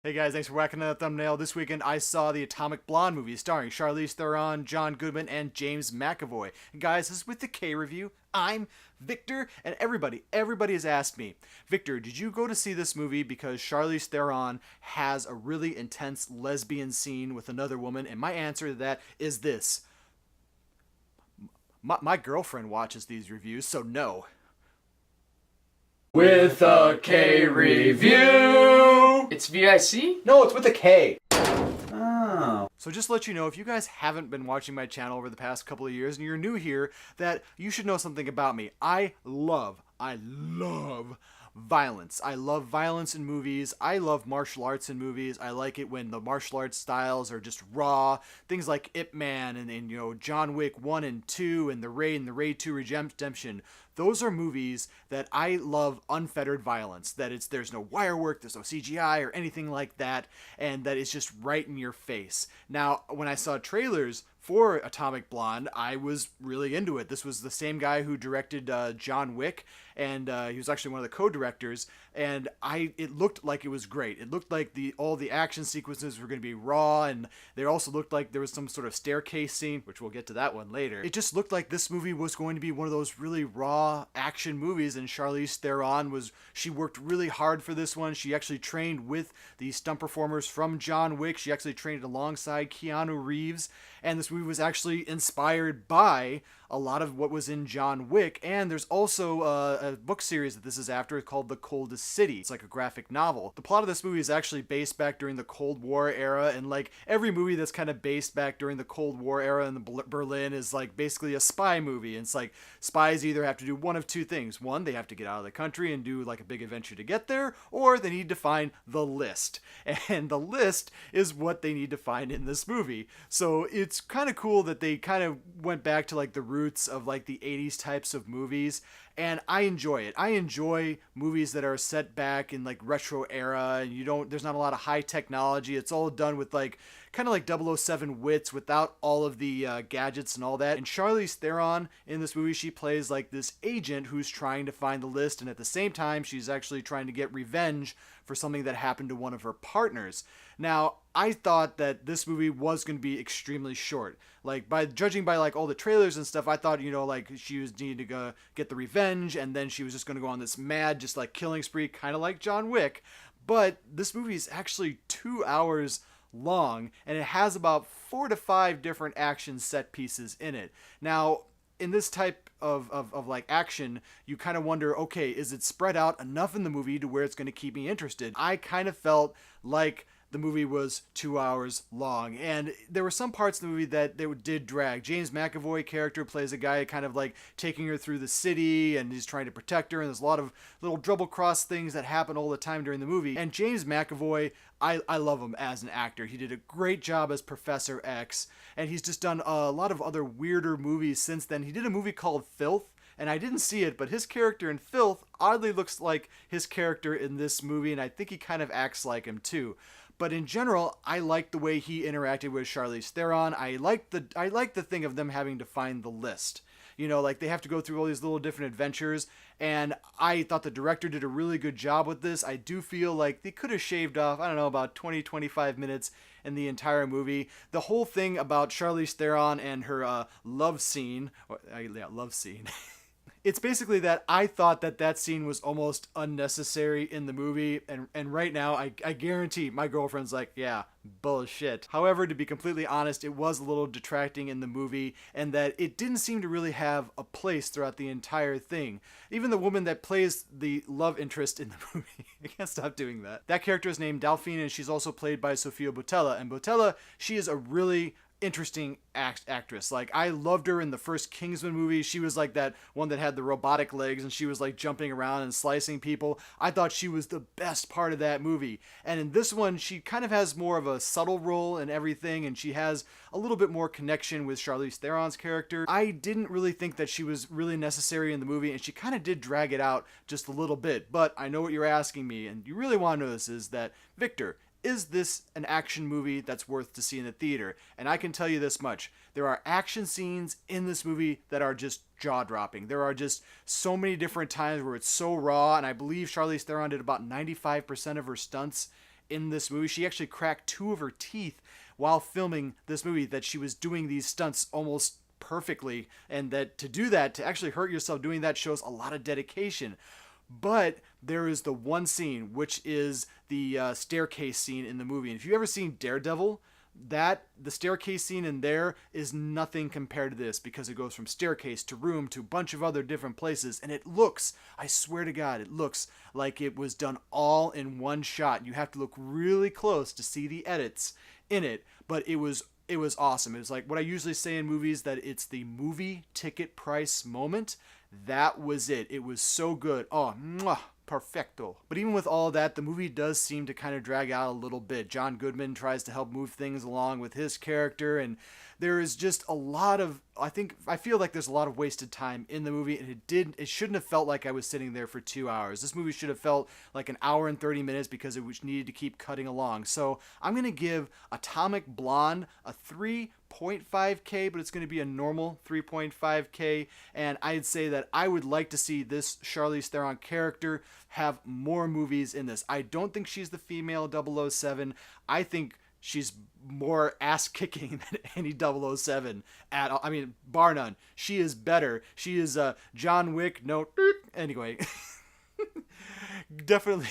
Hey guys, thanks for whacking that thumbnail. This weekend I saw the Atomic Blonde movie starring Charlize Theron, John Goodman, and James McAvoy. And guys, this is with the K review. I'm Victor, and everybody has asked me, Victor, did you go to see this movie because Charlize Theron has a really intense lesbian scene with another woman? And my answer to that is this. My girlfriend watches these reviews, so no. With a K review. It's VIC? No, it's with a K. Oh. So just to let you know, if you guys haven't been watching my channel over the past couple of years and you're new here, that you should know something about me. I love violence. I love violence in movies. I love martial arts in movies. I like it when the martial arts styles are just raw. Things like Ip Man and you know, John Wick 1 and 2 and The Raid and The Raid 2 Redemption. Those are movies that I love unfettered violence. That there's no wire work, there's no CGI or anything like that, and that it's just right in your face. Now, when I saw trailers for Atomic Blonde, I was really into it. This was the same guy who directed John Wick, and he was actually one of the co-directors, and it looked like it was great. It looked like all the action sequences were going to be raw, and they also looked like there was some sort of staircase scene, which we'll get to that one later. It just looked like this movie was going to be one of those really raw action movies, and Charlize Theron she worked really hard for this one. She actually trained with the stunt performers from John Wick. She actually trained alongside Keanu Reeves, and this movie was actually inspired by a lot of what was in John Wick. And there's also a book series that this is after called The Coldest City. It's like a graphic novel. The plot of this movie is actually based back during the Cold War era, and like every movie that's kind of based back during the Cold War era in the Berlin is like basically a spy movie. And it's like spies either have to do one of two things. One, they have to get out of the country and do like a big adventure to get there, or they need to find the list. And the list is what they need to find in this movie. So it's kind of cool that they kind of went back to like the roots of like the 80s types of movies, and I enjoy it. I enjoy movies that are set back in like retro era, and there's not a lot of high technology. It's all done with like kind of like 007 wits without all of the gadgets and all that. And Charlize Theron in this movie, she plays like this agent who's trying to find the list, and at the same time she's actually trying to get revenge for something that happened to one of her partners. Now, I thought that this movie was going to be extremely short. Like, judging by like all the trailers and stuff, I thought, you know, like she was needed to go get the revenge, and then she was just going to go on this mad, just like killing spree, kind of like John Wick. But this movie is actually 2 hours long, and it has about 4 to 5 different action set pieces in it. Now, in this type of like action, you kind of wonder, okay, is it spread out enough in the movie to where it's going to keep me interested? I kind of felt like the movie was 2 hours long, and there were some parts of the movie that they did drag. James McAvoy character plays a guy kind of like taking her through the city, and he's trying to protect her, and there's a lot of little double cross things that happen all the time during the movie. And James McAvoy, I love him as an actor. He did a great job as Professor X, and he's just done a lot of other weirder movies since then. He did a movie called Filth, and I didn't see it, but his character in Filth oddly looks like his character in this movie, and I think he kind of acts like him too. But in general, I liked the way he interacted with Charlize Theron. I liked the thing of them having to find the list. You know, like they have to go through all these little different adventures, and I thought the director did a really good job with this. I do feel like they could have shaved off, I don't know, about 20-25 minutes in the entire movie. The whole thing about Charlize Theron and her love scene, it's basically that I thought that scene was almost unnecessary in the movie, and right now I guarantee my girlfriend's like, yeah, bullshit. However, to be completely honest, it was a little detracting in the movie, and that it didn't seem to really have a place throughout the entire thing. Even the woman that plays the love interest in the movie, I can't stop doing that. That character is named Delphine, and she's also played by Sofia Boutella, and Boutella, she is a really interesting actress. Like, I loved her in the first Kingsman movie. She was like that one that had the robotic legs, and she was like jumping around and slicing people. I thought she was the best part of that movie. And in this one, she kind of has more of a subtle role and everything, and she has a little bit more connection with Charlize Theron's character. I didn't really think that she was really necessary in the movie, and she kind of did drag it out just a little bit. But I know what you're asking me, and you really want to know this, is that, Victor, is this an action movie that's worth to see in the theater? And I can tell you this much. There are action scenes in this movie that are just jaw-dropping. There are just so many different times where it's so raw, and I believe Charlize Theron did about 95% of her stunts in this movie. She actually cracked 2 of her teeth while filming this movie, that she was doing these stunts almost perfectly, and that to do that, to actually hurt yourself doing that, shows a lot of dedication. But there is the one scene, which is the staircase scene in the movie. And if you've ever seen Daredevil, the staircase scene in there is nothing compared to this, because it goes from staircase to room to a bunch of other different places, and it looks, I swear to God, it looks like it was done all in one shot. You have to look really close to see the edits in it, but it was awesome. It was like what I usually say in movies, that it's the movie ticket price moment. That was it. It was so good. Oh, mwah, perfecto. But even with all that, the movie does seem to kind of drag out a little bit. John Goodman tries to help move things along with his character, and there is just a lot of, I feel like there's a lot of wasted time in the movie, and it shouldn't have felt like I was sitting there for 2 hours. This movie should have felt like an hour and 30 minutes, because it needed to keep cutting along. So I'm going to give Atomic Blonde a 3.5K, but it's going to be a normal 3.5K, and I'd say that I would like to see this Charlize Theron character have more movies in this. I don't think she's the female 007. I think she's more ass-kicking than any 007 at all. I mean, bar none. She is better. She is John Wick. No, anyway. Definitely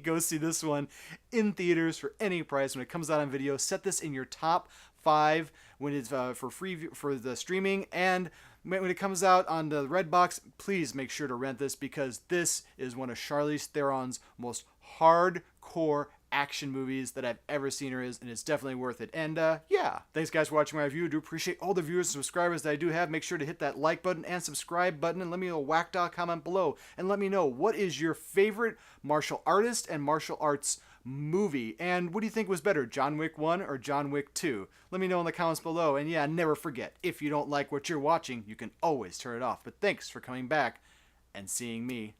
go see this one in theaters for any price when it comes out on video. Set this in your top 5 when it's for free for the streaming, and when it comes out on the Redbox, please make sure to rent this, because this is one of Charlize Theron's most hardcore action movies that I've ever seen her in, and it's definitely worth it. And yeah, thanks guys for watching my review. I do appreciate all the viewers and subscribers that I do have. Make sure to hit that like button and subscribe button, and let me know a WAK comment below, and let me know what is your favorite martial artist and martial arts movie, and what do you think was better, John Wick 1 or John Wick 2? Let me know in the comments below. And yeah, never forget, if you don't like what you're watching, you can always turn it off. But thanks for coming back and seeing me